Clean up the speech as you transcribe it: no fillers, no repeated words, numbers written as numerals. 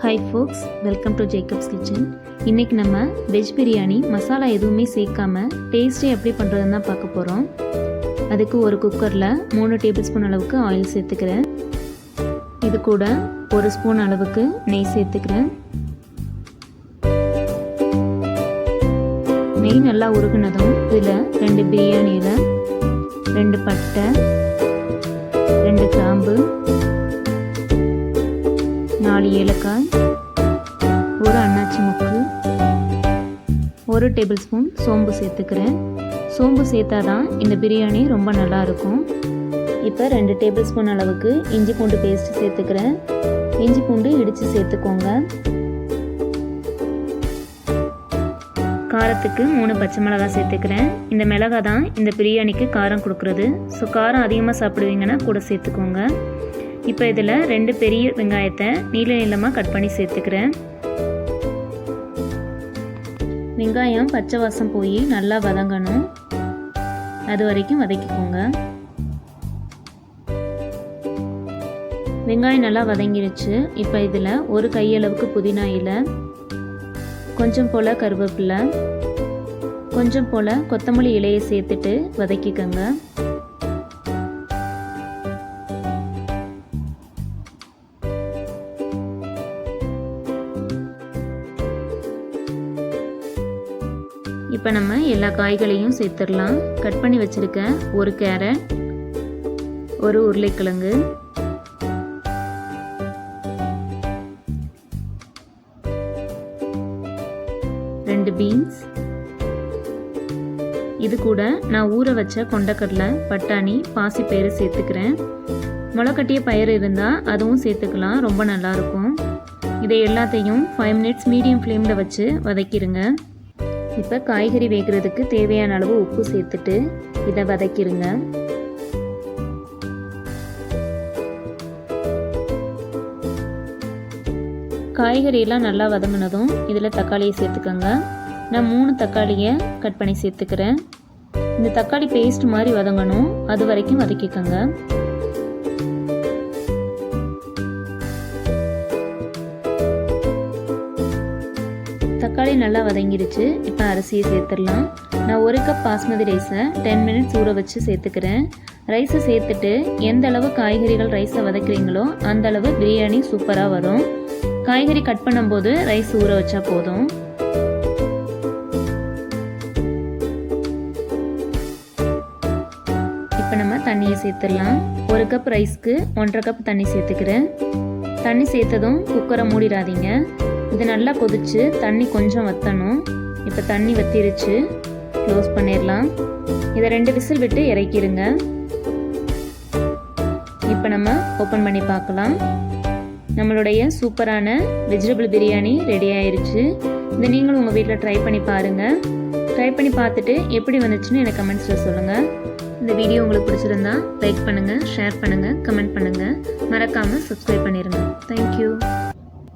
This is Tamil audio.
Hi folks, welcome to Jacob's Kitchen. இன்னைக்கு நம்ம வெஜ் பிரியாணி மசாலா எதுவுமே சேர்க்காம டேஸ்டே எப்படி பண்ணுறதுன்னு தான் பார்க்க போகிறோம். அதுக்கு ஒரு குக்கரில் 3 டேபிள் ஸ்பூன் அளவுக்கு ஆயில் சேர்த்துக்கிறேன். இது கூட 1 ஸ்பூன் அளவுக்கு நெய் சேர்த்துக்கிறேன். நெய் நல்லா உருகுனதும் இதில் 2 பிரியாணி இலை, 2 பட்டை, 2 கிராம்பு, 4 ஏலக்காய், 1 அன்னாச்சி முக்கு, 1 டேபிள் ஸ்பூன் சோம்பு சேர்த்துக்கிறேன். சோம்பு சேர்த்தாதான் இந்த பிரியாணி ரொம்ப நல்லா இருக்கும். இப்போ 2 டேபிள் ஸ்பூன் அளவுக்கு இஞ்சி பூண்டு பேஸ்ட் சேர்த்துக்கிறேன். இஞ்சி பூண்டு இடித்து சேர்த்துக்கோங்க. காரத்துக்கு 3 பச்சை மிளகாய் சேர்த்துக்கிறேன். இந்த மிளகாய் தான் இந்த பிரியாணிக்கு காரம் கொடுக்குறது. ஸோ காரம் அதிகமாக சாப்பிடுவீங்கன்னா கூட சேர்த்துக்கோங்க. இப்போ இதில் 2 பெரிய வெங்காயத்தை நீளமாக கட் பண்ணி சேர்த்துக்கிறேன். வெங்காயம் பச்சை வாசம் போய் நல்லா வதங்கணும். அது வரைக்கும் வதக்கிக்கோங்க. வெங்காயம் நல்லா வதங்கிடுச்சு. இப்போ இதில் 1 கையளவுக்கு புதினா இலை, கொஞ்சம் போல் கருவேப்பிலை, கொஞ்சம் போல் கொத்தமல்லி இலையை சேர்த்துட்டு வதக்கிக்கோங்க. இப்போ நம்ம எல்லா காய்களையும் சேர்த்துடலாம். கட் பண்ணி வச்சுருக்க 1 கேரட், 1 உருளைக்கிழங்கு, 2 பீன்ஸ், இது கூட நான் ஊற வச்ச கொண்டக்கடலை, பட்டாணி, பாசிப்பயிறு சேர்த்துக்கிறேன். முளைக்கட்டிய பயிறு இருந்தால் அதுவும் சேர்த்துக்கலாம், ரொம்ப நல்லாயிருக்கும். இதை எல்லாத்தையும் 5 மினிட்ஸ் மீடியம் ஃப்ளேமில் வச்சு வதக்கிடுங்க. இப்போ காய்கறி வேகிறதுக்கு தேவையான அளவு உப்பு சேர்த்துட்டு இதை வதக்கிடுங்க. காய்கறியெல்லாம் நல்லா வதங்கினதும் இதில் தக்காளியை சேர்த்துக்கோங்க. நான் 3 தக்காளியை கட் பண்ணி சேர்த்துக்கிறேன். இந்த தக்காளி பேஸ்ட் மாதிரி வதங்கணும், அது வரைக்கும் வதக்கிக்கோங்க. தக்காளி நல்லா வதங்கிடுச்சு. இப்போ அரிசியை சேர்த்துடலாம். நான் 1 கப் பாஸ்மதி ரைஸை 10 மினிட்ஸ் ஊற வச்சு சேர்த்துக்கிறேன். ரைஸை சேர்த்துட்டு எந்த அளவு காய்கறிகள் ரைஸை வதக்குறீங்களோ அந்த அளவு பிரியாணி சூப்பராக வரும். காய்கறி கட் பண்ணும்போது ரைஸ் ஊற வச்சா போதும். இப்போ நம்ம தண்ணியை சேர்த்துடலாம். 1 கப் ரைஸ்க்கு 1.5 கப் தண்ணி சேர்த்துக்கிறேன். தண்ணி சேர்த்ததும் குக்கரை மூடிடாதீங்க. இது நல்லா கொதிச்சு தண்ணி கொஞ்சம் வற்றணும். இப்போ தண்ணி வற்றிருச்சு, க்ளோஸ் பண்ணிடலாம். இதை 2 விசில் விட்டு இறக்கிடுங்க. இப்போ நம்ம ஓப்பன் பண்ணி பார்க்கலாம். நம்மளுடைய சூப்பரான வெஜிடபிள் பிரியாணி ரெடி ஆயிடுச்சு. இதை நீங்களும் உங்கள் வீட்டில் ட்ரை பண்ணி பாருங்கள். ட்ரை பண்ணி பார்த்துட்டு எப்படி வந்துச்சுன்னு எனக்கு கமெண்ட்ஸில் சொல்லுங்கள். இந்த வீடியோ உங்களுக்கு பிடிச்சிருந்தா லைக் பண்ணுங்கள், ஷேர் பண்ணுங்கள், கமெண்ட் பண்ணுங்கள். மறக்காமல் சப்ஸ்கிரைப் பண்ணிடுங்க. தேங்க்யூ.